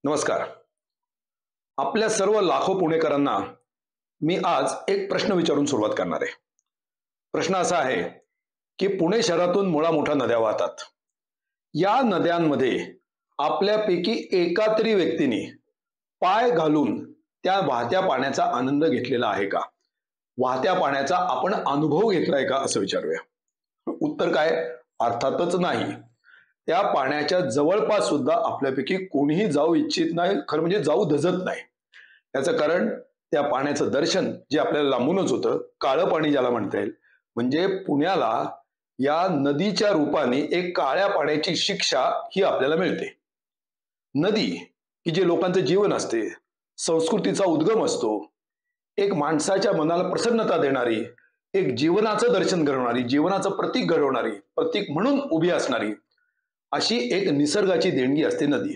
नमस्कार. आपल्या सर्व लाखो पुणेकरांना मी आज एक प्रश्न विचारून सुरुवात करणार आहे. प्रश्न असा आहे की पुणे शहरातून मुळा मोठ्या नद्या वाहतात. या नद्यांमध्ये आपल्यापैकी एका तरी व्यक्तीने पाय घालून त्या वाहत्या पाण्याचा आनंद घेतलेला आहे का? वाहत्या पाण्याचा आपण अनुभव घेतलाय का असं विचारूया. उत्तर काय? अर्थातच नाही. त्या पाण्याच्या जवळपास सुद्धा आपल्यापैकी कोणीही जाऊ इच्छित नाही, खरं म्हणजे जाऊ धजत नाही. याचं कारण त्या पाण्याचं दर्शन जे आपल्याला लांबूनच होतं, काळं पाणी ज्याला म्हणता येईल, म्हणजे पुण्याला या नदीच्या रूपाने एक काळ्या पाण्याची शिक्षा ही आपल्याला मिळते. नदी की जे लोकांचं जीवन असते, संस्कृतीचा उद्गम असतो, एक माणसाच्या मनाला प्रसन्नता देणारी, एक जीवनाचं दर्शन घडवणारी, जीवनाचं प्रतीक घडवणारी, प्रतीक म्हणून उभी असणारी अशी एक निसर्गाची देणगी असते नदी.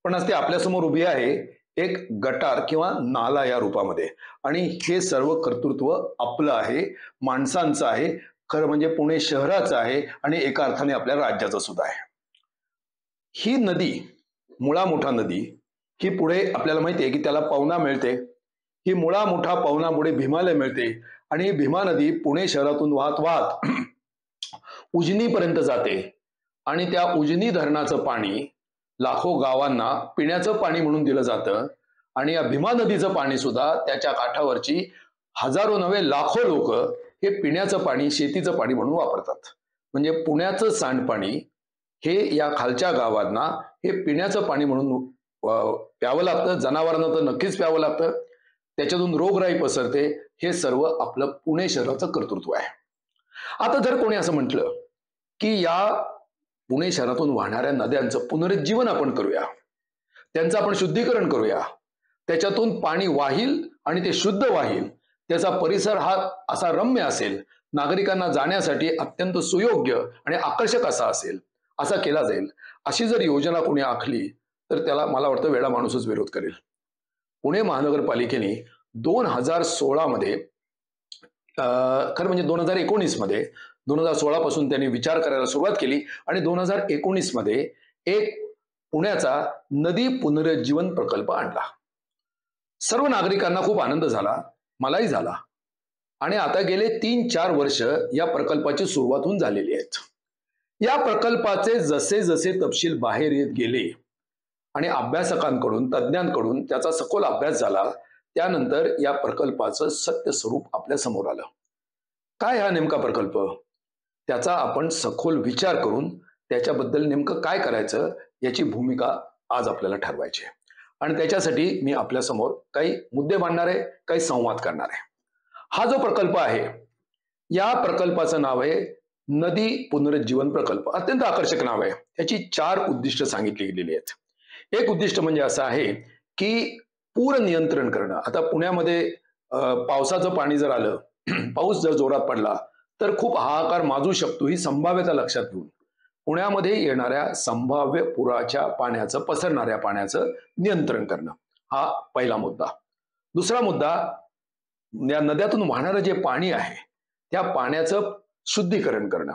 पण आज ती आपल्यासमोर उभी आहे एक गटार किंवा नाला या रूपामध्ये. आणि हे सर्व कर्तृत्व आपलं आहे, माणसांचं आहे, खरं म्हणजे पुणे शहराचं आहे आणि एका अर्थाने आपल्या राज्याचं सुद्धा आहे. ही नदी, मुळा मोठा नदी, ही पुढे आपल्याला माहिती आहे की त्याला पवना मिळते. ही मुळा मोठा पवना पुढे भीमाला मिळते आणि भीमा नदी पुणे शहरातून वाहत वाहत उजनीपर्यंत जाते आणि त्या उजनी धरणाचं पाणी लाखो गावांना पिण्याचं पाणी म्हणून दिलं जातं. आणि या भीमा नदीचं पाणी सुद्धा त्याच्या काठावरची हजारो नव्हे लाखो लोक हे पिण्याचं पाणी, शेतीचं पाणी म्हणून वापरतात. म्हणजे पुण्याचं सांडपाणी हे या खालच्या गावांना हे पिण्याचं पाणी म्हणून प्यावं लागतं. जनावरांना तर नक्कीच प्यावं लागतं. त्याच्यातून रोगराई पसरते. हे सर्व आपलं पुणे शहराचं कर्तृत्व आहे. आता जर कोणी असं म्हटलं की या पुणे शहरातून वाहणाऱ्या नद्यांचं पुनरुज्जीवन आपण करूया, त्यांचं आपण शुद्धीकरण करूया, त्याच्यातून पाणी वाहील आणि ते शुद्ध वाहील, त्याचा परिसर हा असा रम्य असेल, नागरिकांना जाण्यासाठी अत्यंत सुयोग्य आणि आकर्षक असा असेल, असा केला जाईल, अशी जर योजना कोणी आखली तर त्याला मला वाटतं वेडा माणूसच विरोध करेल. पुणे महानगरपालिकेने 2016 मध्ये खरं म्हणजे 2019 मध्ये 2016 पासून त्यांनी विचार करायला सुरुवात केली आणि 2019 मध्ये एक पुण्याचा नदी पुनरुज्जीवन प्रकल्प आणला. सर्व नागरिकांना खूप आनंद झाला, मलाही झाला. आणि आता गेले 3-4 वर्ष या प्रकल्पाची सुरुवात होऊन झालेली आहेत. या प्रकल्पाचे जसे जसे तपशील बाहेर येत गेले आणि अभ्यासकांकडून, तज्ज्ञांकडून त्याचा सखोल अभ्यास झाला, त्यानंतर या प्रकल्पाचं सत्य स्वरूप आपल्या समोर आलं. काय हा नेमका प्रकल्प? त्याचा आपण सखोल विचार करून त्याच्याबद्दल नेमकं काय करायचं याची भूमिका आज आपल्याला ठरवायची आहे. आणि त्याच्यासाठी मी आपल्या समोर काही मुद्दे मांडणार आहे, काही संवाद करणार आहे. हा जो प्रकल्प आहे, या प्रकल्पाचं नाव आहे नदी पुनरुज्जीवन प्रकल्प. अत्यंत आकर्षक नाव आहे. त्याची 4 उद्दिष्ट सांगितली गेलेली आहेत. एक उद्दिष्ट म्हणजे असं आहे की पूर नियंत्रण करणं. आता पुण्यामध्ये पावसाचं पाणी जर आलं, पाऊस जर जोरात पडला तर खूप हाहाकार माजू शकतो. ही संभाव्यता लक्षात घेऊन पुण्यामध्ये येणाऱ्या संभाव्य पुराच्या पाण्याचं, पसरणाऱ्या पाण्याचं नियंत्रण करणं, हा पहिला मुद्दा. दुसरा मुद्दा, या नद्यातून वाहणारं जे पाणी आहे त्या पाण्याचं शुद्धीकरण करणं.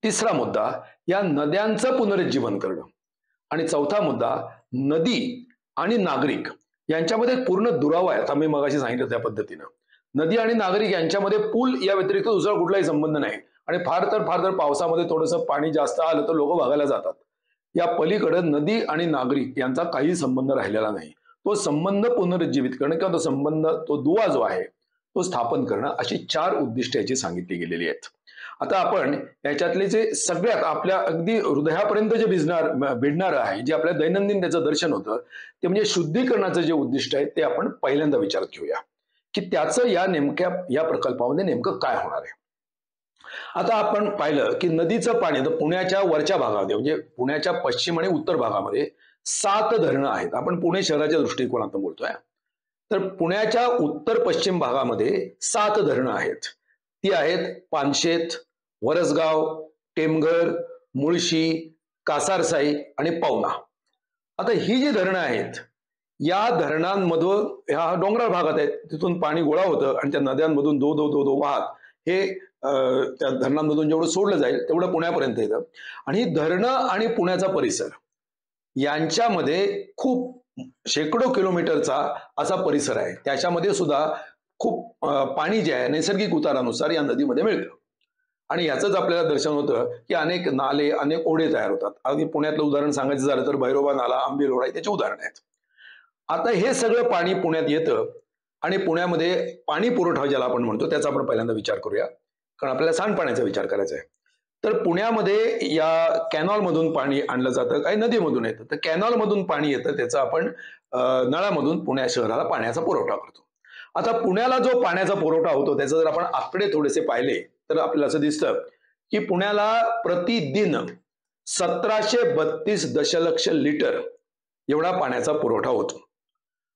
तिसरा मुद्दा, या नद्यांचं पुनरुज्जीवन करणं. आणि चौथा मुद्दा, नदी आणि नागरिक यांच्यामध्ये पूर्ण दुरावा आहे. आता मी मगाशी सांगितलं त्या पद्धतीनं नदी आणि नागरिक यांच्यामध्ये पूल या व्यतिरिक्त दुसरा कुठलाही संबंध नाही. आणि फार तर पावसामध्ये थोडंसं पाणी जास्त आलं तर लोक भागायला जातात. या पलीकडे नदी आणि नागरिक यांचा काही संबंध राहिलेला नाही. तो संबंध पुनरुज्जीवित करणं किंवा तो संबंध, तो दुवा जो आहे तो स्थापन करणं, अशी 4 उद्दिष्टे याची सांगितली गेलेली आहेत. आता आपण याच्यातले जे सगळ्यात आपल्या अगदी हृदयापर्यंत जे भिडणारं आहे, जे आपल्या दैनंदिन त्याचं दर्शन होतं, ते म्हणजे शुद्धीकरणाचं जे उद्दिष्ट आहे ते आपण पहिल्यांदा विचारात घेऊया की त्याचं या प्रकल्पामध्ये नेमकं काय होणार आहे. आता आपण पाहिलं की नदीचं पाणी पुण्याच्या वरच्या भागामध्ये, म्हणजे पुण्याच्या पश्चिम आणि उत्तर भागामध्ये 7 धरणं आहेत. आपण पुणे शहराच्या दृष्टिकोनातून बोलतोय. तर पुण्याच्या उत्तर पश्चिम भागामध्ये 7 धरणं आहेत. ती आहेत पानशेत, वरसगाव, टेमघर, मुळशी, कासारसाई आणि पवना. आता ही जी धरणं आहेत, या धरणांमधून, ह्या डोंगराळ भागात आहेत, तिथून पाणी गोळा होतं आणि त्या नद्यांमधून दो दो दो दो वाहत हे त्या धरणांमधून जेवढं सोडलं जाईल तेवढं पुण्यापर्यंत येतं. आणि धरणं आणि पुण्याचा परिसर यांच्यामध्ये खूप शेकडो किलोमीटरचा असा परिसर आहे. त्याच्यामध्ये सुद्धा खूप पाणी जे आहे नैसर्गिक उतारानुसार या नदीमध्ये मिळतं. आणि याचंच आपल्याला दर्शन होतं की अनेक नाले, अनेक ओढे तयार होतात. अगदी पुण्यातलं उदाहरण सांगायचं झालं तर भैरोबा नाला, आंबील ओढा त्याची उदाहरणं आहेत. आता हे सगळं पाणी पुण्यात येतं आणि पुण्यामध्ये पाणी पुरवठा ज्याला आपण म्हणतो त्याचा आपण पहिल्यांदा विचार करूया. कारण आपल्याला सांडपाण्याचा विचार करायचा आहे. तर पुण्यामध्ये या कॅनॉलमधून पाणी आणलं जातं, काही नदीमधून येतं. तर कॅनॉलमधून पाणी येतं त्याचा आपण नळामधून पुणे शहराला पाण्याचा पुरवठा करतो. आता पुण्याला जो पाण्याचा पुरवठा होतो त्याचे जर आपण आकडे थोडेसे पाहिले तर आपल्याला असं दिसतं की पुण्याला प्रतिदिन 1732 दशलक्ष लिटर एवढा पाण्याचा पुरवठा होतो.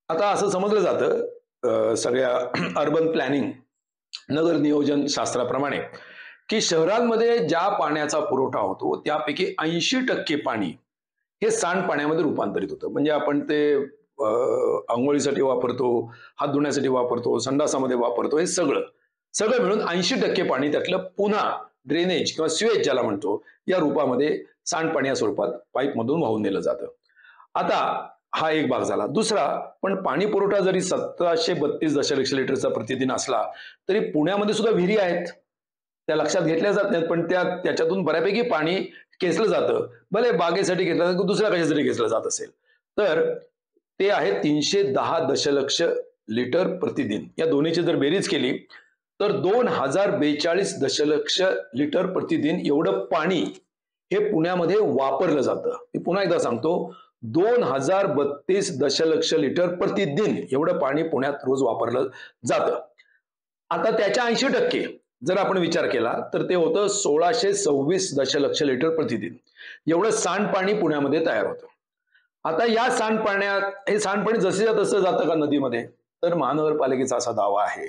आता असं समजलं जातं सगळ्या अर्बन प्लॅनिंग नगर नियोजन शास्त्राप्रमाणे की शहरांमध्ये ज्या पाण्याचा पुरवठा होतो त्यापैकी 80% पाणी हे सांडपाण्यामध्ये रूपांतरित होतं. म्हणजे आपण ते आंघोळीसाठी वापरतो, हात धुण्यासाठी वापरतो, संडासामध्ये वापरतो, हे सगळं मिळून 80% पाणी त्यातलं पुन्हा ड्रेनेज किंवा स्वेज ज्याला म्हणतो या रूपामध्ये सांडपाणी या स्वरूपात पाईपमधून वाहून नेलं जातं. आता हा एक भाग झाला. दुसरा, पण पाणी पुरवठा जरी 1732 दशलक्ष लिटरचा प्रतिदिन असला तरी पुण्यामध्ये सुद्धा विहिरी आहेत. त्या लक्षात घेतल्या जात नाहीत, पण त्याच्यातून बऱ्यापैकी पाणी खेचलं जातं. भले बागेसाठी घेतलं जातं, दुसऱ्या कशासाठी घेतलं जात असेल तर ते आहे 310 दशलक्ष लिटर प्रतिदिन. या दोन्हीची जर बेरीज केली तर 2042 दशलक्ष लिटर प्रतिदिन एवढं पाणी हे पुण्यामध्ये वापरलं जातं. मी पुन्हा एकदा सांगतो, 2032 दशलक्ष लिटर प्रतिदिन एवढं पाणी पुण्यात रोज वापरलं जातं. आता त्याच्या 80% जर आपण विचार केला तर ते होतं 1626 दशलक्ष लिटर प्रतिदिन. एवढं सांडपाणी पुण्यामध्ये तयार होतं. आता या हे सांडपाणी जसे तसं जातं का नदीमध्ये? तर महानगरपालिकेचा असा दावा आहे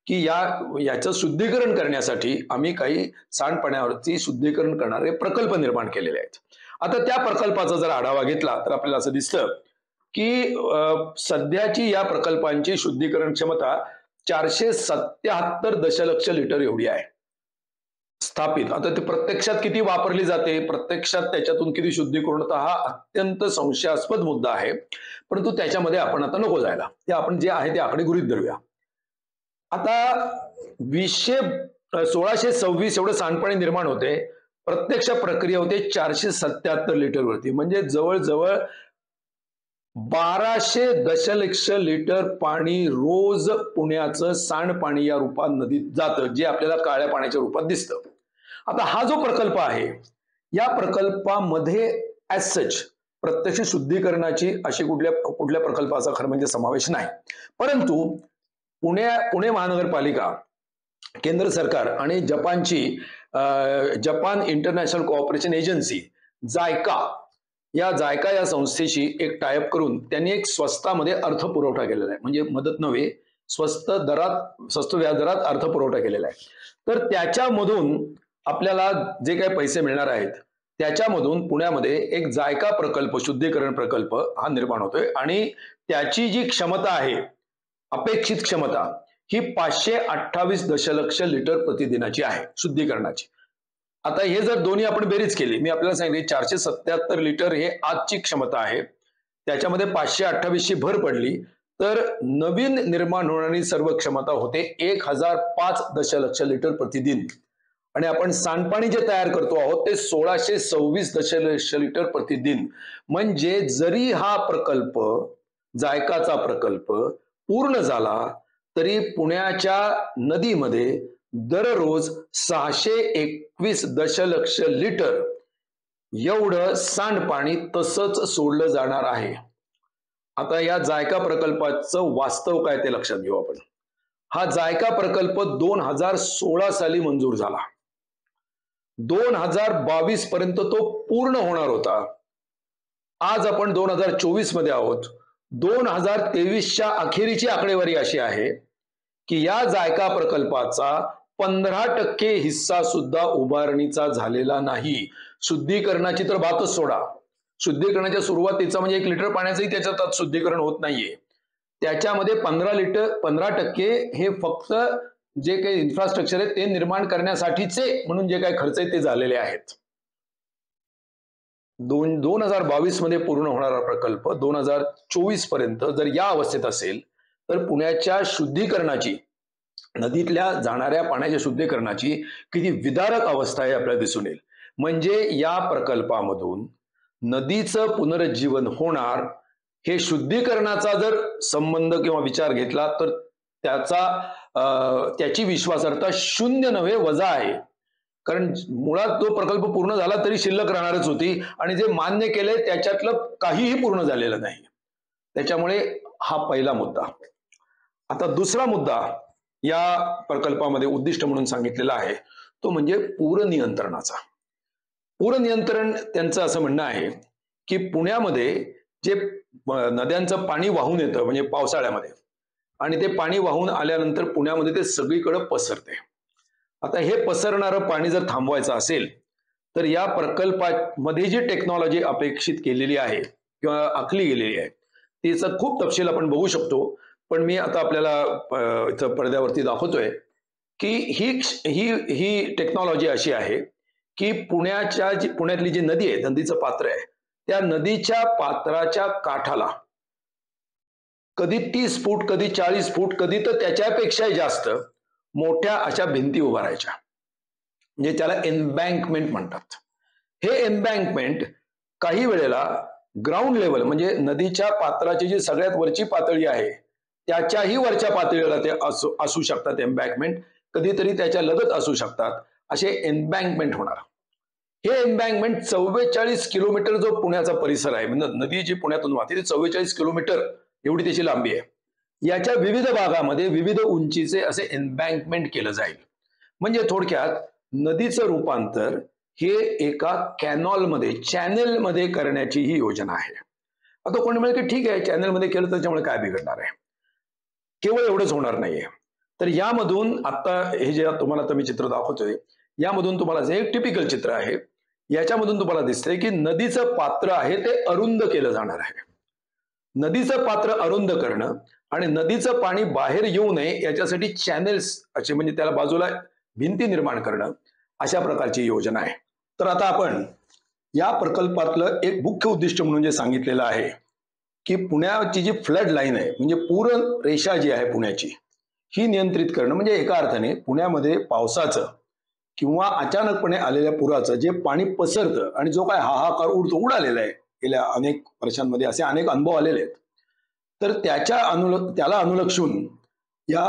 की याचं शुद्धीकरण करण्यासाठी आम्ही काही सांडपाण्यावरती शुद्धीकरण करणारे प्रकल्प निर्माण केलेले आहेत. आता त्या प्रकल्पाचा जर आढावा घेतला तर आपल्याला असं दिसतं की सध्याची या प्रकल्पांची शुद्धीकरण क्षमता 477 दशलक्ष लिटर एवढी आहे स्थापित. आता ते प्रत्यक्षात किती वापरली जाते, प्रत्यक्षात त्याच्यातून किती शुद्धीकरण होतं, हा अत्यंत संशयास्पद मुद्दा आहे. परंतु त्याच्यामध्ये आपण आता नको जायला, ते आपण जे आहे ते आकडे गृहीत धरूया. आता 1626 एवढं सांडपाणी निर्माण होते, प्रत्यक्ष प्रक्रिया होते 477 लिटर वरती. म्हणजे जवळजवळ 1200 दशलक्ष लिटर पाणी रोज पुण्याचं सांडपाणी या रूपात नदीत जातं, जे आपल्याला काळ्या पाण्याच्या रूपात दिसतं. आता हा जो प्रकल्प आहे या प्रकल्पामध्ये ॲज सच प्रत्यक्ष शुद्धीकरणाची अशी कुठल्या प्रकल्पाचा खरं म्हणजे समावेश नाही. परंतु पुणे महानगरपालिका, केंद्र सरकार आणि Japan international cooperation agency JICA या संस्थेशी एक टायअप करून त्यांनी एक स्वस्तामध्ये अर्थपुरवठा केलेला आहे. म्हणजे मदत नव्हे, स्वस्त व्याजदरात अर्थपुरवठा केलेला आहे. तर त्याच्यामधून आपल्याला जे काही पैसे मिळणार आहेत त्याच्यामधून पुण्यामध्ये एक जायका प्रकल्प, शुद्धीकरण प्रकल्प हा निर्माण होतोय आणि त्याची जी क्षमता आहे, अपेक्षित क्षमता, ही 528 दशलक्ष लिटर प्रतिदिनाची आहे शुद्धीकरणाची. आता हे जर दोन्ही आपण बेरीज केली, मी आपल्याला सांगितले 477 लिटर हे आजची क्षमता आहे, त्याच्यामध्ये 528 ची भर पडली तर नवीन निर्माण होणारी सर्व क्षमता होते 1005 दशलक्ष लिटर प्रतिदिन. आणि आपण सांडपाणी जे तयार करतो आहोत ते 1626 दशलक्ष लिटर प्रतिदिन. म्हणजे जरी हा प्रकल्प, जायकाचा प्रकल्प पूर्ण झाला तरी पुण्याच्या नदीमध्ये दररोज 621 दशलक्ष लिटर एवढं सांडपाणी तसंच सोडलं जाणार आहे. आता या जायका प्रकल्पाचं वास्तव काय ते लक्षात घेऊ आपण. हा जायका प्रकल्प 2016 साली मंजूर झाला. 2022 पर्यंत तो पूर्ण होणार होता. आज आपण 2024 मध्ये आहोत. 2023च्या अखेरीची आकडेवारी अशी आहे की या जायका प्रकल्पाचा 15% हिस्सा सुद्धा उभारणीचा झालेला नाही. शुद्धीकरणाची तर बातच सोडा, शुद्धीकरणाच्या सुरुवातीचा म्हणजे 1 लिटर पाण्याचंही त्याच्यात शुद्धीकरण होत नाहीये. त्याच्यामध्ये 15% हे फक्त जे काही इन्फ्रास्ट्रक्चर आहे ते निर्माण करण्यासाठीचे म्हणून जे काही खर्च आहे ते झालेले आहेत. 2022 मध्ये पूर्ण होणारा प्रकल्प 2024 पर्यंत जर या अवस्थेत असेल तर पुण्याच्या शुद्धीकरणाची, नदीतल्या जाणाऱ्या पाण्याच्या शुद्धीकरणाची किती विदारक अवस्था आहे आपल्याला दिसून येईल. म्हणजे या प्रकल्पामधून नदीचं पुनरुज्जीवन होणार, हे शुद्धीकरणाचा जर संबंध किंवा विचार घेतला तर त्याची विश्वासार्हता शून्य नव्हे वजा आहे. कारण मुळात तो प्रकल्प पूर्ण झाला तरी शिल्लक राहणारच होती आणि जे मान्य केले त्याच्यातलं काहीही पूर्ण झालेलं नाही. त्याच्यामुळे हा पहिला मुद्दा. आता दुसरा मुद्दा या प्रकल्पामध्ये उद्दिष्ट म्हणून सांगितलेला आहे तो म्हणजे पूर नियंत्रणाचा. पूर नियंत्रण त्यांचं असं म्हणणं आहे की पुण्यामध्ये जे नद्यांचं पाणी वाहून येतं म्हणजे पावसाळ्यामध्ये, आणि ते पाणी वाहून आल्यानंतर पुण्यामध्ये ते सगळीकडे पसरते. आता हे पसरणारं पाणी जर थांबवायचं असेल तर या प्रकल्पामध्ये जी टेक्नॉलॉजी अपेक्षित केलेली आहे किंवा आखली गेलेली आहे तिचा खूप तपशील आपण बघू शकतो. पण मी आता आपल्याला इथं पडद्यावरती दाखवतोय की ही टेक्नॉलॉजी अशी आहे की पुण्यातली जी नदी आहे, नदीचं पात्र आहे, त्या नदीच्या पात्राच्या काठाला कधी 30 फूट, कधी 40 फूट, कधी तर त्याच्यापेक्षाही जास्त मोठ्या अशा भिंती उभारायच्या, म्हणजे त्याला एम्बँकमेंट म्हणतात. हे एम्बँकमेंट काही वेळेला ग्राउंड लेवल म्हणजे नदीच्या पात्राची जी सगळ्यात वरची पातळी आहे त्याच्याही वरच्या पातळीला ते असू शकतात एम्बँकमेंट, कधीतरी त्याच्या लगत असू शकतात, असे एम्बँकमेंट होणार. हे एम्बँकमेंट 44 किलोमीटर जो पुण्याचा परिसर आहे, म्हणजे नदी जी पुण्यातून वाहते ती 44 किलोमीटर एवढी त्याची लांबी आहे. याच्या विविध भागामध्ये विविध उंचीचे असे एम्बँकमेंट केलं जाईल. म्हणजे थोडक्यात नदीचं रूपांतर हे एका कॅनॉलमध्ये, चॅनेलमध्ये करण्याची ही योजना आहे. आता कोणी म्हणेल की ठीक आहे, चॅनेलमध्ये केलं त्याच्यामुळे काय बिघडणार आहे. केवळ एवढंच होणार नाहीये. तर यामधून आता हे जे तुम्हाला आता मी चित्र दाखवतोय यामधून तुम्हाला जे एक टिपिकल चित्र आहे याच्यामधून तुम्हाला दिसतंय की नदीचं पात्र आहे ते अरुंद केलं जाणार आहे. नदीचं पात्र अरुंद करणं आणि नदीचं पाणी बाहेर येऊ नये याच्यासाठी चॅनेल्स असे म्हणजे त्याला बाजूला भिंती निर्माण करणं, अशा प्रकारची योजना आहे. तर आता आपण या प्रकल्पातलं एक मुख्य उद्दिष्ट म्हणून जे सांगितलेलं आहे की पुण्याची जी फ्लड लाईन आहे म्हणजे पूर रेषा जी आहे पुण्याची, ही नियंत्रित करणं. म्हणजे एका अर्थाने पुण्यामध्ये पावसाचं किंवा अचानकपणे आलेल्या पुराचं जे पाणी पसरतं आणि जो काय हाहाकार उडालेला आहे गेल्या अनेक वर्षांमध्ये, असे अनेक अनुभव आलेले आहेत, तर त्याला अनुलक्षून या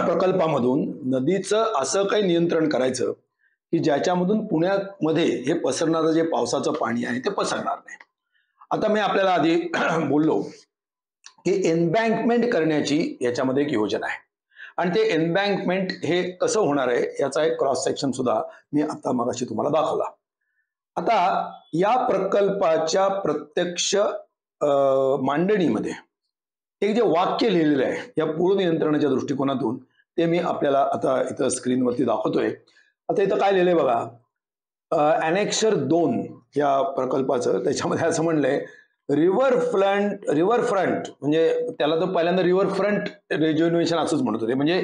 प्रकल्पामधून नदीचं असं काही नियंत्रण करायचं की ज्याच्यामधून पुण्यामध्ये हे पसरणारं जे पावसाचं पाणी आहे ते पसरणार नाही. आता मी आपल्याला आधी बोललो की एम्बँकमेंट करण्याची याच्यामध्ये एक योजना आहे आणि ते एम्बँकमेंट हे कसं होणार आहे याचा एक क्रॉस सेक्शन सुद्धा मी आता मगाशी तुम्हाला दाखवला. आता या प्रकल्पाच्या प्रत्यक्ष मांडणीमध्ये एक जे वाक्य लिहिलेलं आहे या पूर नियंत्रणाच्या दृष्टिकोनातून ते मी आपल्याला आता इथं स्क्रीनवरती दाखवतोय. आता इथं काय लिहिलंय बघा, ॲनेक्सर 2 या प्रकल्पाचं, त्याच्यामध्ये असं म्हणलंय रिव्हरफ्रंट म्हणजे त्याला तर पहिल्यांदा रिव्हरफ्रंट रिज्युनेशन असंच म्हणत होते, म्हणजे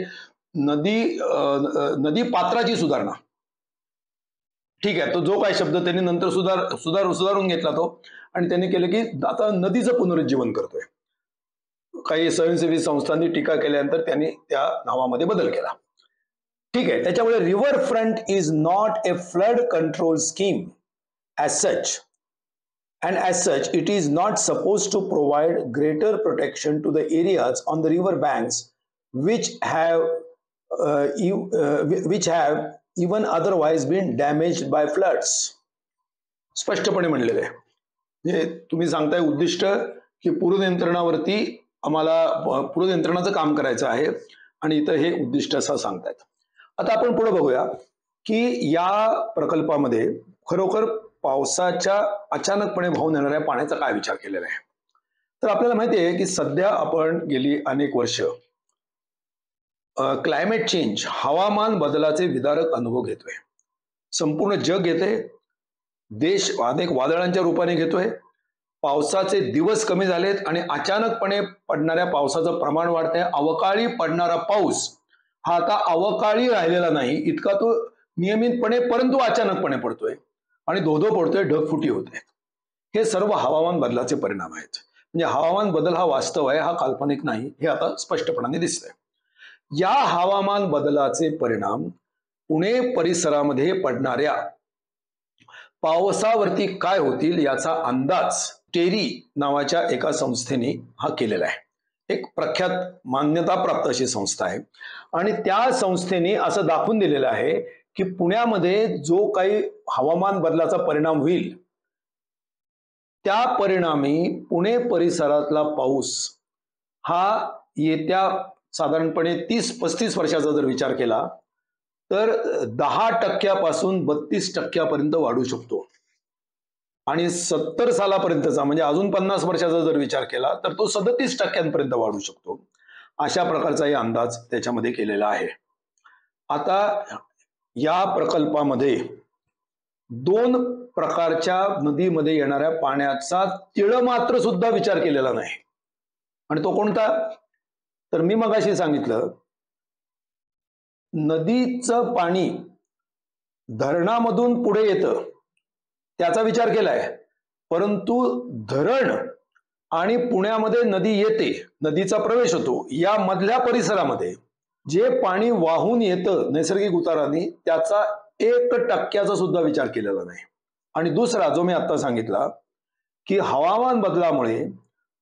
नदी पात्राची सुधारणा. ठीक आहे, तो जो काही शब्द त्यांनी नंतर सुधारून घेतला तो आणि त्यांनी केलं की आता नदीचं पुनरुज्जीवन करतोय. काही स्वयंसेवी संस्थांनी टीका केल्यानंतर त्यांनी त्या नावामध्ये बदल केला. ठीक आहे, त्याच्यामुळे riverfront is not a flood control scheme as such, and as such it is not supposed to provide greater protection to the areas on the river banks which have even otherwise been damaged by floods. स्पष्टपणे म्हणलेलं आहे. म्हणजे तुम्ही सांगताय उद्दिष्ट की पूर नियंत्रणावरती आम्हाला पूर नियंत्रणाचं काम करायचं आहे आणि इथं हे उद्दिष्ट असं सांगतायत. आता आपण पुढे बघूया की या प्रकल्पामध्ये खरोखर पावसाच्या अचानकपणे वाहून येणाऱ्या पाण्याचा काय विचार केलेला आहे. तर आपल्याला माहिती आहे की सध्या आपण गेली अनेक वर्ष क्लायमेट चेंज, हवामान बदलाचे विदारक अनुभव घेतोय. संपूर्ण जग घेतोय, देश अनेक वादळांच्या रूपाने घेतोय, पावसाचे दिवस कमी झालेत आणि अचानकपणे पडणाऱ्या पावसाचं प्रमाण वाढतंय. अवकाळी पडणारा पाऊस हा आता अवकाळी राहिलेला नाही, इतका तो नियमितपणे परंतु अचानकपणे पडतोय आणि धोधो पडतोय, ढगफुटी होते. हे सर्व हवामान बदलाचे परिणाम आहेत. म्हणजे हवामान बदल हा वास्तव आहे, हा काल्पनिक नाही, हे आता स्पष्टपणाने दिसतंय. या हवामान बदलाचे परिणाम पुणे परिसरामध्ये पडणाऱ्या पावसावरती काय होतील याचा अंदाज टेरी नावाच्या एका संस्थेने हा केलेला आहे. एक प्रख्यात मान्यताप्राप्त अशी संस्था आहे आणि त्या संस्थेने असं दाखवून दिलेलं आहे की पुण्यामध्ये जो काही हवामान बदलाचा परिणाम होईल त्या परिणामी पुणे परिसरातला पाऊस हा येत्या साधारणपणे 30-35 वर्षाचा जर विचार केला तर 10% 32% वाढू शकतो आणि 70 सालापर्यंतचा म्हणजे अजून 50 वर्षाचा जर विचार केला तर तो 37% वाढू शकतो. अशा प्रकारचाही अंदाज त्याच्यामध्ये केलेला आहे. आता या प्रकल्पामध्ये 2 प्रकारच्या नदीमध्ये येणाऱ्या पाण्याचा तिळमात्र सुद्धा विचार केलेला नाही. आणि तो कोणता? तर मी मगाशी सांगितलं, नदीचं पाणी धरणामधून पुढे येतं त्याचा विचार केलाय, परंतु धरण आणि पुण्यामध्ये नदी येते, नदीचा प्रवेश होतो, या मधल्या परिसरामध्ये जे पाणी वाहून येतं नैसर्गिक उताराने त्याचा 1% सुद्धा विचार केलेला नाही. आणि दुसरा जो मी आता सांगितला की हवामान बदलामुळे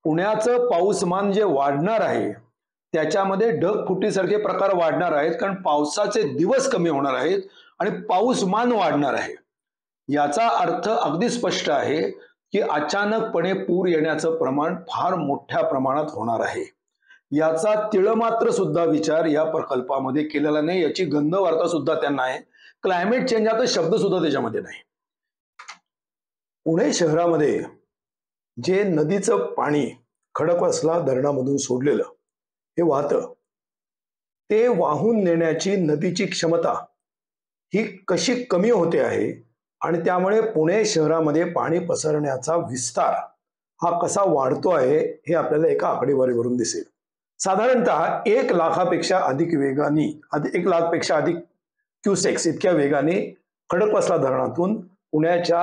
पुण्याचं पाऊसमान जे वाढणार आहे त्याच्यामध्ये ढगफुटीसारखे प्रकार वाढणार आहेत, कारण पावसाचे दिवस कमी होणार आहेत आणि पाऊसमान वाढणार आहे. याचा अर्थ अगदी स्पष्ट आहे की अचानकपणे पूर येण्याचं प्रमाण फार मोठ्या प्रमाणात होणार आहे. याचा तिळमात्र सुद्धा विचार या प्रकल्पामध्ये केलेला नाही. याची गंधवार्ता सुद्धा त्यांना आहे. क्लायमेट चेंज हा शब्द सुद्धा त्याच्यामध्ये नाही. पुणे शहरामध्ये जे नदीचं पाणी खडकवासला धरणामधून सोडलेलं हे वाहतं, ते वाहून नेण्याची नदीची क्षमता ही कशी कमी होते आहे आणि त्यामुळे पुणे शहरामध्ये पाणी पसरण्याचा विस्तार हा कसा वाढतो आहे हे आपल्याला एका आकडेवारीवरून दिसेल. साधारणतः 1 लाखापेक्षा अधिक वेगाने 1 लाखपेक्षा अधिक क्युसेक्स इतक्या वेगाने खडकवासला धरणातून पुण्याच्या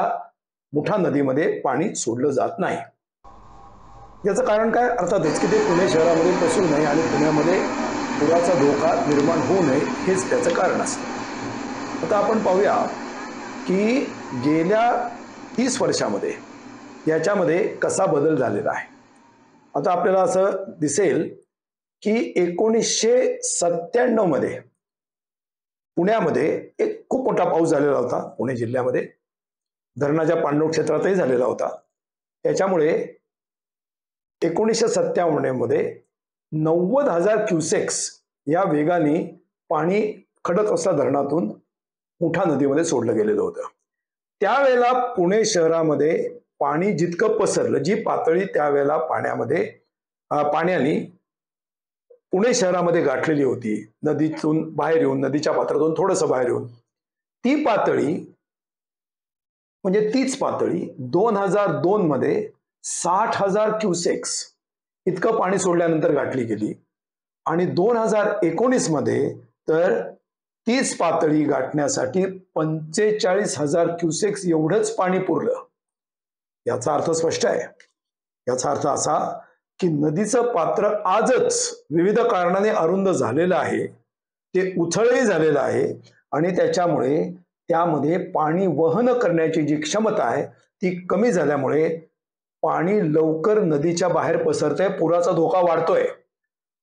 मुठा नदीमध्ये पाणी सोडलं जात नाही. याचं कारण काय? अर्थातच की ते पुणे शहरामध्ये पसरू नये आणि पुण्यामध्ये पुराचा धोका निर्माण होऊ नये हेच त्याचं कारण असतं. आता आपण पाहूया की गेल्या 30 वर्षामध्ये याच्यामध्ये कसा बदल झालेला आहे. आता आपल्याला असं दिसेल की 1997 मध्ये पुण्यामध्ये एक खूप मोठा पाऊस झालेला होता. पुणे जिल्ह्यामध्ये धरणाच्या पाणलोट क्षेत्रातही झालेला होता. त्याच्यामुळे 1997 मध्ये 90,000 क्युसेक्स या वेगाने पाणी खडकवासला धरणातून मुठा नदीमध्ये सोडलं गेलेलं होतं. त्यावेळेला पुणे शहरामध्ये पाणी जितकं पसरलं, जी पातळी त्यावेळेला पाण्याने पुणे शहरामध्ये गाठलेली होती, नदीतून बाहेर येऊन, नदीच्या पात्रातून थोडंसं बाहेर येऊन, ती पातळी म्हणजे तीच पातळी 2002 मध्ये 60,000 क्युसेक्स इतकं पाणी सोडल्यानंतर गाठली गेली आणि 2019 मध्ये तर तीच पातळी गाठण्यासाठी 45,000 क्युसेक्स एवढंच पाणी पुरलं. याचा अर्थ स्पष्ट आहे. याचा अर्थ असा की नदीचं पात्र आजच विविध कारणाने अरुंद झालेलं आहे, ते उथळही झालेलं आहे आणि त्याच्यामुळे त्यामध्ये पाणी वहन करण्याची जी क्षमता आहे ती कमी झाल्यामुळे पाणी लवकर नदीच्या बाहेर पसरतंय, पुराचा धोका वाढतोय.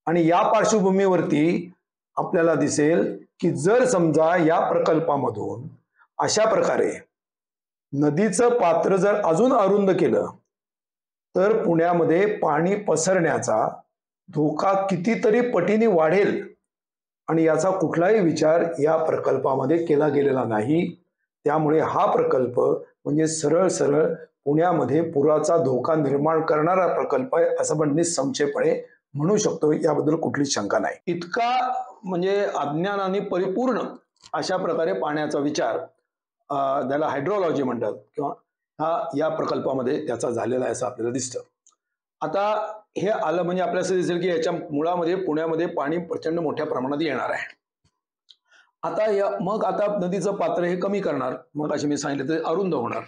आणि या पार्श्वभूमीवरती आपल्याला दिसेल की जर समजा या प्रकल्पामधून अशा प्रकारे नदीचं पात्र जर अजून अरुंद केलं तर पुण्यामध्ये पाणी पसरण्याचा धोका कितीतरी पटीने वाढेल आणि याचा कुठलाही विचार या प्रकल्पामध्ये केला गेलेला नाही. त्यामुळे हा प्रकल्प म्हणजे सरळ सरळ पुण्यामध्ये पुराचा धोका निर्माण करणारा प्रकल्प आहे असं आपण निसंशयपणे म्हणू शकतो. याबद्दल कुठलीच शंका नाही. इतका म्हणजे अज्ञानाने परिपूर्ण अशा प्रकारे पाण्याचा विचार त्याला हायड्रोलॉजी म्हणतात किंवा हा या प्रकल्पामध्ये त्याचा झालेला आहे असं आपल्याला दिसतं. आता हे आलं म्हणजे आपल्याला असं दिसेल की याच्या मुळामध्ये पुण्यामध्ये पाणी प्रचंड मोठ्या प्रमाणात येणार आहे. आता मग आता नदीचं पात्र हे कमी करणार, मग असे मी सांगितलं ते अरुंद होणार.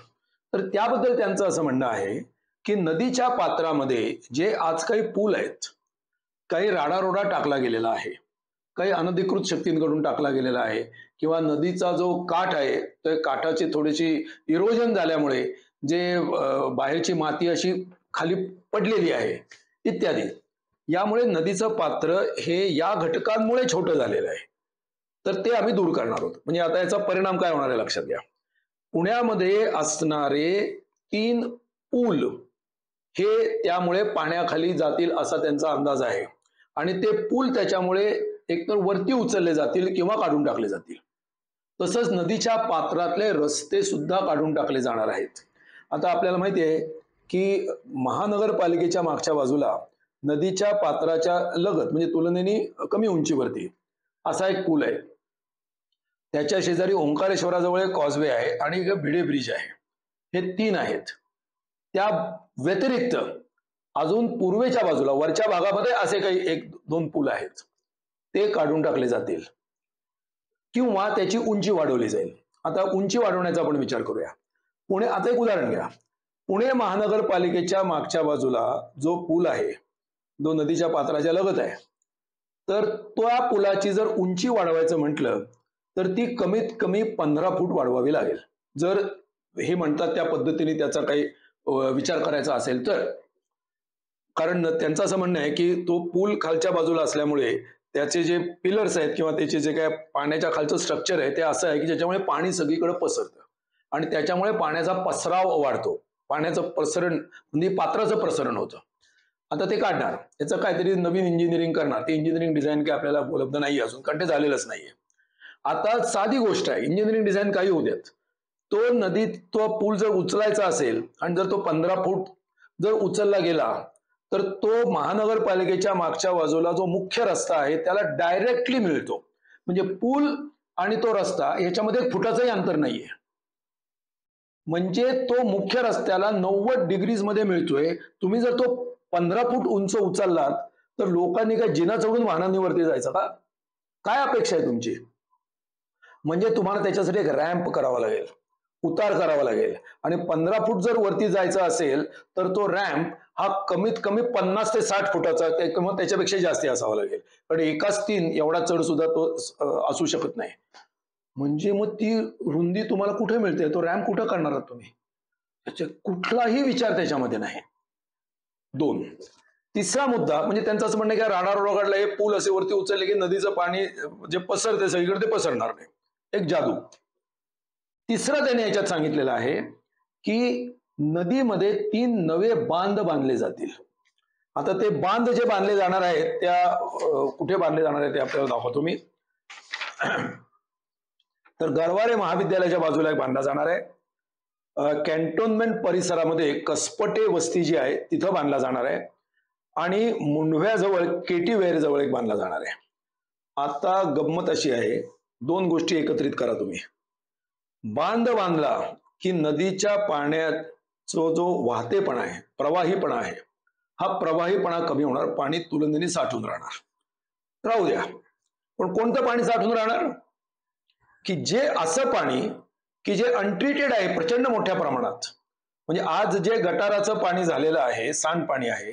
तर त्याबद्दल त्यांचं असं म्हणणं आहे की नदीच्या पात्रामध्ये जे आज काही पूल आहेत, काही राडारोडा टाकला गेलेला आहे, काही अनधिकृत शक्तींकडून टाकला गेलेला आहे, किंवा नदीचा जो काठ आहे त्या काठाची थोडीशी इरोजन झाल्यामुळे जे बाहेरची माती अशी खाली पडलेली आहे इत्यादी, यामुळे नदीचं पात्र हे या घटकांमुळे छोटं झालेलं आहे. तर ते आम्ही दूर करणार आहोत. म्हणजे आता याचा परिणाम काय होणार आहे लक्षात घ्या. पुण्यामध्ये असणारे 3 पूल हे त्यामुळे पाण्याखाली जातील असा त्यांचा अंदाज आहे, आणि ते पूल त्याच्यामुळे एकतर वरती उचलले जातील किंवा काढून टाकले जातील. तसंच नदीच्या पात्रातले रस्ते सुद्धा काढून टाकले जाणार आहेत. आता आपल्याला माहिती आहे की महानगरपालिकेच्या मागच्या बाजूला नदीच्या पात्राच्या लगत म्हणजे तुलनेने कमी उंचीवरती असा एक पूल आहे. त्याच्या शेजारी ओंकारेश्वराजवळ एक कॉजवे आहे आणि एक भिडे ब्रिज आहे. हे 3 आहेत. त्या व्यतिरिक्त अजून पूर्वेच्या बाजूला वरच्या भागामध्ये असे काही 1-2 पूल आहेत, ते काढून टाकले जातील किंवा त्याची उंची वाढवली जाईल. आता उंची वाढवण्याचा आपण विचार करूया. आता एक उदाहरण घ्या. पुणे महानगरपालिकेच्या मागच्या बाजूला जो पूल आहे, जो नदीच्या पात्राच्या लगत आहे, तर त्या पुलाची जर उंची वाढवायचं म्हटलं तर ती कमीत कमी 15 फूट वाढवावी लागेल. जर हे म्हणतात त्या पद्धतीने त्याचा काही विचार करायचा असेल तर. कारण त्यांचं असं म्हणणं आहे की तो पूल खालच्या बाजूला असल्यामुळे त्याचे जे पिलर्स आहेत किंवा त्याचे जे काय पाण्याच्या खालचं स्ट्रक्चर आहे ते असं आहे की ज्याच्यामुळे पाणी सगळीकडे पसरतं आणि त्याच्यामुळे पाण्याचा पसराव वाढतो. पाण्याचं प्रसरण म्हणजे पात्राचं प्रसरण होतं. आता ते काढणार, याचं काहीतरी नवीन इंजिनिअरिंग करणार. ते इंजिनिअरिंग डिझाईन काही आपल्याला उपलब्ध नाही अजून, कारण ते झालेलंच नाहीये. आता साधी गोष्ट आहे, इंजिनिअरिंग डिझाईन काही होऊ देत, तो नदीत तो पूल जर उचलायचा असेल आणि जर तो 15 फूट जर उचलला गेला तर तो महानगरपालिकेच्या मागच्या बाजूला जो मुख्य रस्ता आहे त्याला डायरेक्टली मिळतो. म्हणजे पूल आणि तो रस्ता याच्यामध्ये 1 फुटाचंही अंतर नाहीये. म्हणजे तो मुख्य रस्त्याला 90 डिग्रीज मध्ये मिळतोय. तुम्ही जर तो 15 फूट उंच उचललात तर लोकांनी काय जिना चढून वाहनांनी वरती जायचं का? काय अपेक्षा आहे तुमची? म्हणजे तुम्हाला त्याच्यासाठी एक रॅम्प करावा लागेल, उतार करावा लागेल, आणि 15 फूट जर वरती जायचं असेल तर तो रॅम्प हा कमीत कमी 50 ते 60 फुटाचा किंवा त्याच्यापेक्षा जास्त असावा लागेल. कारण एकाच 3 एवढा चढ सुद्धा तो असू शकत नाही. म्हणजे मग ती रुंदी तुम्हाला कुठे मिळते? तो रॅम्प कुठं करणार आहात तुम्ही? त्याचा कुठलाही विचार त्याच्यामध्ये नाही. 2. तिसरा मुद्दा म्हणजे त्यांचं असं म्हणणं की राडारोडाकडला हे पूल असे वरती उचलले की नदीचं पाणी जे पसरते सगळीकडे ते पसरणार नाही. एक जादू. तिसरं त्याने याच्यात सांगितलेलं आहे की नदीमध्ये 3 नवे बांध बांधले जातील. आता ते बांध जे बांधले जाणार आहेत त्या कुठे बांधले जाणार आहेत ते आपल्याला दाखवतो मी. तर गरवारे महाविद्यालयाच्या बाजूला एक बांधला जाणार आहे. कॅन्टोन्मेंट परिसरामध्ये कसपटे वस्ती जी आहे तिथं बांधला जाणार आहे, आणि मुंढव्याजवळ केटीवेर जवळ एक बांधला जाणार आहे. आता गंमत अशी आहे, 2 गोष्टी एकत्रित करा तुम्ही. बांध बांधला की नदीच्या पाण्याचा जो वाहतेपणा आहे, प्रवाहीपणा आहे, हा प्रवाहीपणा कमी होणार, पाणी तुलनेने साठून राहणार. राहू द्या, पण कोणतं पाणी साठून राहणार? की जे असं पाणी की जे अनट्रीटेड आहे प्रचंड मोठ्या प्रमाणात. म्हणजे आज जे गटाराचं पाणी झालेलं आहे, सांडपाणी आहे,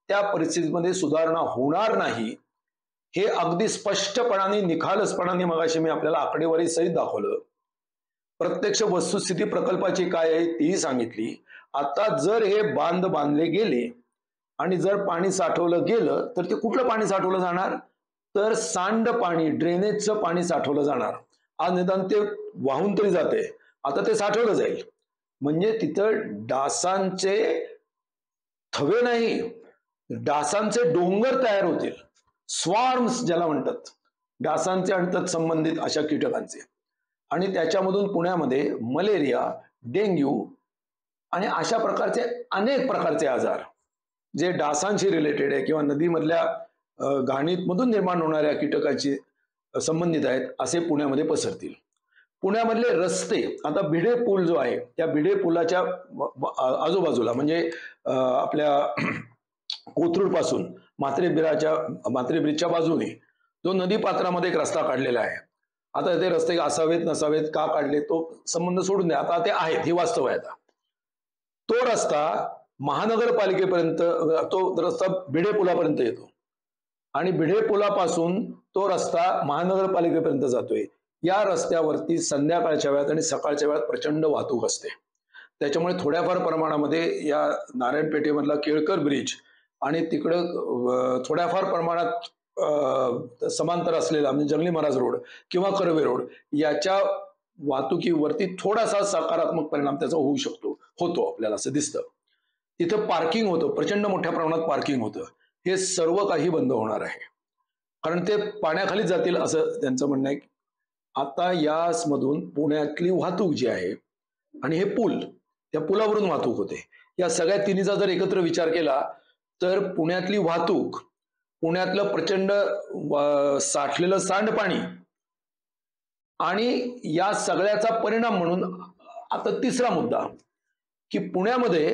त्या परिस्थितीमध्ये सुधारणा होणार नाही हे अगदी स्पष्टपणाने निखालसपणाने मगाशी मी आपल्याला आकडेवारी सहित दाखवलं. प्रत्यक्ष वस्तुस्थिती प्रकल्पाची काय आहे तीही सांगितली. आता जर हे बांध बांधले गेले आणि जर पाणी साठवलं गेलं तर ते कुठलं पाणी साठवलं जाणार? तर सांडपाणी, ड्रेनेजचं पाणी साठवलं जाणार. आज निदान ते वाहून तरी जाते, आता ते साठवलं जाईल. म्हणजे तिथं डासांचे थवे नाही, डासांचे डोंगर तयार होतील. स्वार्म्स ज्याला म्हणतात, डासांचे आणि तत्संबंधित अशा कीटकांचे. आणि त्याच्यामधून पुण्यामध्ये मलेरिया, डेंग्यू आणि अशा प्रकारचे अनेक प्रकारचे आजार जे डासांशी रिलेटेड आहे किंवा नदीमधल्या घाणीमधून निर्माण होणाऱ्या कीटकांशी संबंधित आहेत असे पुण्यामध्ये पसरतील. पुण्यामधले रस्ते, आता भिडे पूल जो आहे त्या भिडे पुलाच्या आजूबाजूला म्हणजे आपल्या कोथरूड पासून म्हात्रे ब्रिजच्या बाजूने जो नदी पात्रामध्ये एक रस्ता काढलेला आहे. आता ते रस्ते असावेत नसावेत, का काढले तो संबंध सोडून द्या, आता ते आहेत, हे वास्तव आहे. आता तो रस्ता महानगरपालिकेपर्यंत, तो रस्ता भिडे पुलापर्यंत येतो आणि भिडे पुलापासून तो रस्ता महानगरपालिकेपर्यंत जातोय. या रस्त्यावरती संध्याकाळच्या वेळात आणि सकाळच्या वेळात प्रचंड वाहतूक असते. त्याच्यामुळे थोड्याफार प्रमाणामध्ये या नारायण पेठेमधला केळकर ब्रिज आणि तिकडं थोड्याफार प्रमाणात समांतर असलेला म्हणजे जंगली महाराज रोड किंवा कर्वे रोड याच्या वाहतुकीवरती थोडासा सकारात्मक परिणाम त्याचा होऊ शकतो, होतो आपल्याला असं दिसतं. तिथं पार्किंग होतं, प्रचंड मोठ्या प्रमाणात पार्किंग होतं. हे सर्व काही बंद होणार आहे, कारण ते पाण्याखाली जातील असं त्यांचं म्हणणं आहे. आता यामधून पुण्यातली वाहतूक जी आहे आणि हे पूल, त्या पुलावरून वाहतूक होते, या सगळ्या तिन्हीचा जर एकत्र विचार केला तर पुण्यातली वाहतूक, पुण्यातलं प्रचंड साठलेलं सांडपाणी आणि या सगळ्याचा परिणाम म्हणून आता तिसरा मुद्दा की पुण्यामध्ये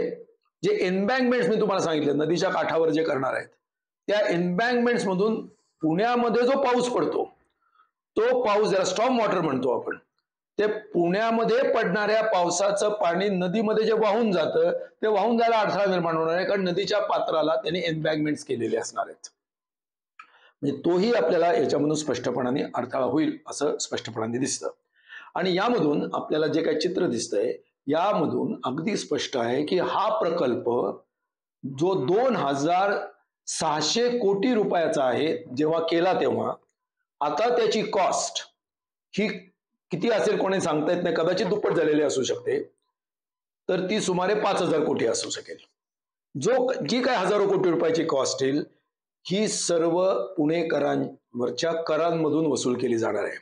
जे एम्बँकमेंट्स मी तुम्हाला सांगितले नदीच्या काठावर जे करणार आहेत, त्या एम्बँकमेंट्स मधून पुण्यामध्ये जो पाऊस पडतो, तो पाऊस ज्याला स्टॉर्म वॉटर म्हणतो आपण, ते पुण्यामध्ये पडणाऱ्या पावसाचं पाणी नदीमध्ये जे वाहून जातं ते वाहून जायला अडथळा निर्माण होणार आहे, कारण नदीच्या पात्राला त्यांनी एम्बँकमेंट्स केलेले असणार आहेत. म्हणजे तोही आपल्याला याच्यामधून स्पष्टपणाने अडथळा होईल असं स्पष्टपणाने दिसतं. आणि यामधून आपल्याला जे काही चित्र दिसतंय यामधून अगदी स्पष्ट आहे की हा प्रकल्प जो 2600 कोटी रुपयाचा आहे जेव्हा केला तेव्हा, आता त्याची कॉस्ट ही किती असेल कोणी सांगता येत नाही, कदाचित दुप्पट झालेली असू शकते, तर ती सुमारे 5000 कोटी असू शकेल. जी काय हजारो कोटी रुपयाची कॉस्ट येईल ही सर्व पुणेकरांवरच्या करांमधून वसूल केली जाणार आहे.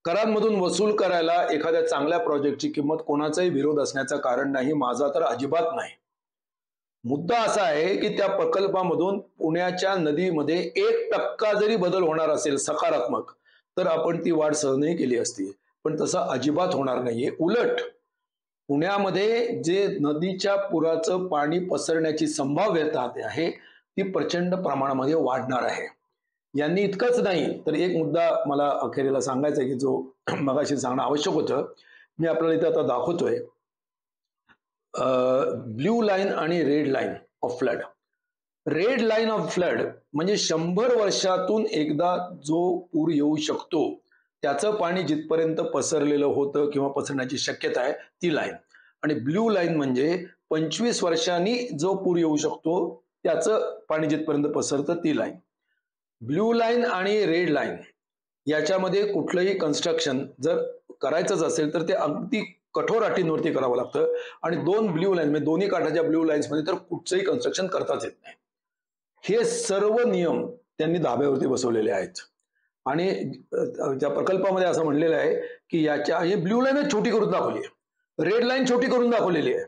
करांमधून वसूल करायला एखाद्या चांगल्या प्रोजेक्टची किंमत कोणाचाही विरोध असण्याचं कारण नाही, माझा तर अजिबात नाही. मुद्दा असा आहे की त्या प्रकल्पामधून पुण्याच्या नदीमध्ये 1% जरी बदल होणार असेल सकारात्मक, तर आपण ती वाढ सहनही केली असती, पण तसं अजिबात होणार नाहीये. उलट पुण्यामध्ये जे नदीच्या पुराचं पाणी पसरण्याची संभाव्यता आहे ती प्रचंड प्रमाणामध्ये वाढणार आहे. यांनी इतकंच नाही तर एक मुद्दा मला अखेरीला सांगायचा आहे की जो मगाशी सांगणं आवश्यक होतं, मी आपल्याला इथे आता दाखवतोय. ब्ल्यू लाईन आणि red line of flood. Red line of flood म्हणजे 100 वर्षातून एकदा जो पूर येऊ शकतो त्याचं पाणी जिथपर्यंत पसरलेलं होतं किंवा पसरण्याची शक्यता आहे ती लाईन. आणि ब्ल्यू लाईन म्हणजे 25 वर्षांनी जो पूर येऊ शकतो त्याचं पाणी जिथपर्यंत पसरतं ती लाईन. ब्ल्यू लाईन आणि रेड लाईन याच्यामध्ये कुठलंही कन्स्ट्रक्शन जर करायचंच असेल तर ते अगदी कठोर अटींवरती करावं लागतं. आणि 2 ब्ल्यू लाईन म्हणजे दोन्ही काठाच्या ब्ल्यू लाईन्स मध्ये तर कुठचंही कन्स्ट्रक्शन करताच येत नाही. हे सर्व नियम त्यांनी धाब्यावरती बसवलेले आहेत. आणि त्या प्रकल्पामध्ये असं म्हणलेलं आहे की हे ब्ल्यू लाईन छोटी करून दाखवली आहे, रेड लाईन छोटी करून दाखवलेली आहे.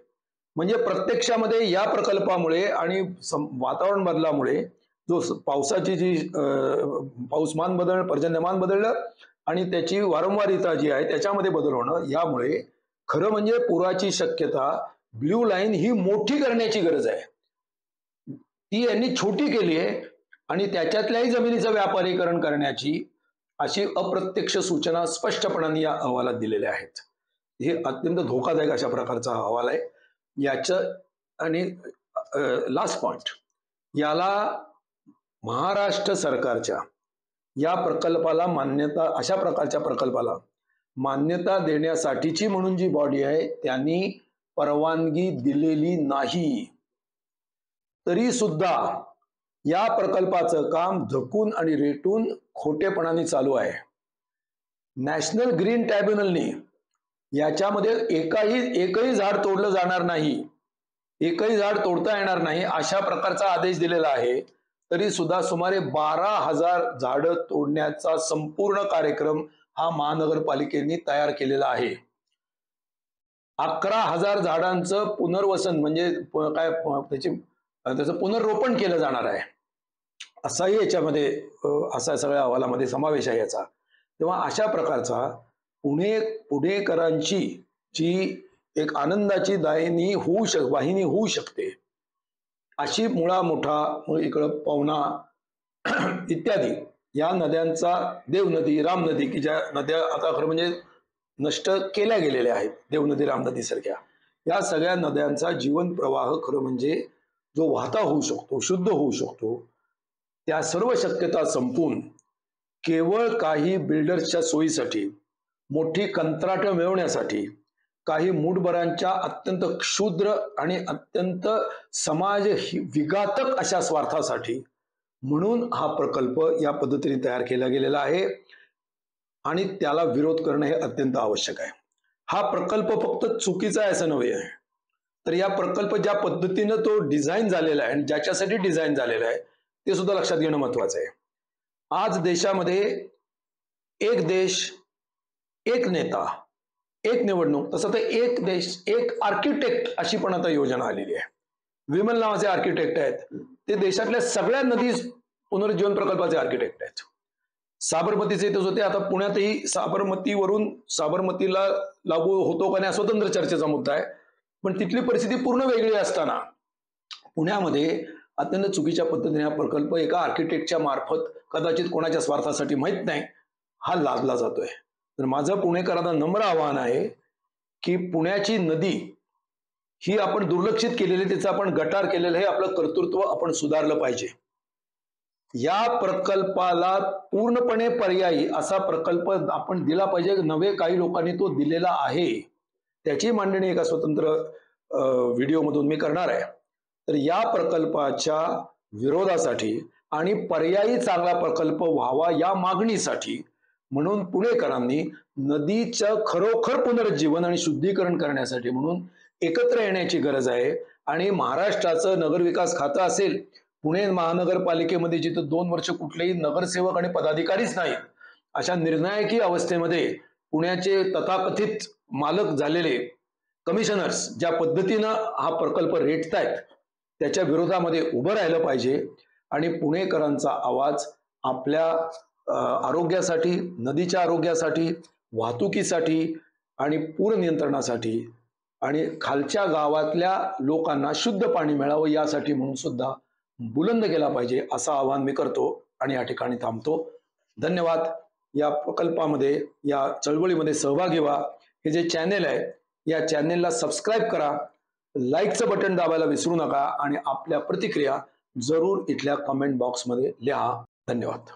म्हणजे प्रत्यक्षामध्ये या प्रकल्पामुळे आणि वातावरण बदलामुळे जो पावसाची जी पाऊसमान बदलणं, पर्जन्यमान बदललं आणि त्याची वारंवारिता जी आहे त्याच्यामध्ये बदल होणं, यामुळे खरं म्हणजे पुराची शक्यता ब्ल्यू लाईन ही मोठी करण्याची गरज आहे. ती यांनी छोटी केली आहे आणि त्याच्यातल्याही जमिनीचं व्यापारीकरण करण्याची अशी अप्रत्यक्ष सूचना स्पष्टपणाने या अहवालात दिलेल्या आहेत. हे अत्यंत धोकादायक अशा प्रकारचा अहवाल आहे. याचं आणि लास्ट पॉइंट, याला महाराष्ट्र सरकारच्या या प्रकल्पाला मान्यता, अशा प्रकारच्या प्रकल्पाला मान्यता देण्यासाठीची म्हणून जी बॉडी आहे त्यांनी परवानगी दिलेली नाही. तरी सुद्धा या प्रकल्पाचं काम धकून आणि रेटून खोटेपणाने चालू आहे. नॅशनल ग्रीन ट्रायब्युनलने याच्यामध्ये एकही झाड तोडलं जाणार नाही, एकही झाड तोडता येणार नाही अशा प्रकारचा आदेश दिलेला आहे. तरी सुद्धा सुमारे 12,000 झाडं तोडण्याचा संपूर्ण कार्यक्रम हा महानगरपालिकेने तयार केलेला आहे. 11,000 झाडांचं पुनर्वसन म्हणजे काय त्याचं पुनर्रोपण केलं जाणार आहे असाही याच्यामध्ये असा सगळ्या अहवालामध्ये समावेश आहे याचा. तेव्हा अशा प्रकारचा पुणेकरांची जी एक आनंदाची वाहिनी होऊ शकते अशी मुळा मोठा, इकडं पवना इत्यादी या नद्यांचा, देवनदी, रामनदी की ज्या नद्या आता खरं म्हणजे नष्ट केल्या गेलेल्या आहेत, देवनदी, रामनदी सारख्या, या सगळ्या नद्यांचा जीवन प्रवाह खरं म्हणजे जो वाहता होऊ शकतो, शुद्ध होऊ शकतो, त्या सर्व शक्यता संपून केवळ काही बिल्डर्सच्या सोयीसाठी, मोठी कंत्राटं मिळवण्यासाठी, काही मूठभरांच्या अत्यंत क्षुद्र आणि अत्यंत समाज विघातक अशा स्वार्थासाठी म्हणून हा प्रकल्प या पद्धतीने तयार केला गेलेला आहे आणि त्याला विरोध करणं हे अत्यंत आवश्यक आहे. हा प्रकल्प फक्त चुकीचा आहे असं नव्हे आहे, तर या प्रकल्प ज्या पद्धतीनं तो डिझाईन झालेला आहे आणि ज्याच्यासाठी डिझाईन झालेला आहे ते सुद्धा लक्षात घेणं महत्वाचं आहे. आज देशामध्ये एक देश, एक नेता, एक निवडणूक, तसं तर एक देश एक आर्किटेक्ट अशी पण आता योजना आलेली आहे. विमल नावाचे आर्किटेक्ट आहेत, ते देशातल्या सगळ्या नदी पुनरुज्जीवन प्रकल्पाचे आर्किटेक्ट आहेत. साबरमतीचे इथेच होते, आता पुण्यातही साबरमतीवरून साबरमतीला लागू होतो का नाही स्वतंत्र चर्चेचा मुद्दा आहे, पण तिथली परिस्थिती पूर्ण वेगळी असताना पुण्यामध्ये अत्यंत चुकीच्या पद्धतीने हा प्रकल्प एका आर्किटेक्टच्या मार्फत कदाचित कोणाच्या स्वार्थासाठी माहीत नाही हा लादला जातोय. तर माझं पुणेकरांना नम्र आवाहन आहे की पुण्याची नदी ही आपण दुर्लक्षित केलेली, त्याचं आपण गटार केलेलं हे आपलं कर्तृत्व आपण सुधारलं पाहिजे. या प्रकल्पाला पूर्णपणे पर्यायी असा प्रकल्प आपण दिला पाहिजे. नवे काही लोकांनी तो दिलेला आहे, त्याची मांडणी एका स्वतंत्र व्हिडिओमधून मी करणार आहे. तर या प्रकल्पाच्या विरोधासाठी आणि पर्यायी चांगला प्रकल्प व्हावा या मागणीसाठी म्हणून पुणेकरांनी नदीचं खरोखर पुनरुज्जीवन आणि शुद्धीकरण करण्यासाठी म्हणून एकत्र येण्याची गरज आहे. आणि महाराष्ट्राचं नगरविकास खातं असेल, पुणे महानगरपालिकेमध्ये जिथं 2 वर्ष कुठलेही नगरसेवक आणि पदाधिकारीच नाहीत, अशा निर्णायकी अवस्थेमध्ये पुण्याचे तथाकथित मालक झालेले कमिशनर्स ज्या पद्धतीनं हा प्रकल्प रेटतायत त्याच्या विरोधामध्ये उभं राहिलं पाहिजे. आणि पुणेकरांचा आवाज आपल्या आरोग्यासाठी, नदीच्या आरोग्यासाठी, वाहतुकीसाठी आणि पूर नियंत्रणासाठी आणि खालच्या गावातल्या लोकांना शुद्ध पाणी मिळावं यासाठी म्हणून सुद्धा बुलंद केला पाहिजे असं आवाहन मी करतो आणि या ठिकाणी थांबतो. धन्यवाद. या प्रकल्पामध्ये, या चळवळीमध्ये सहभागी व्हा. हे जे चॅनेल आहे या चॅनेलला सबस्क्राईब करा, लाईकचं बटन दाबायला विसरू नका आणि आपल्या प्रतिक्रिया जरूर इथल्या कमेंट बॉक्समध्ये लिहा. धन्यवाद.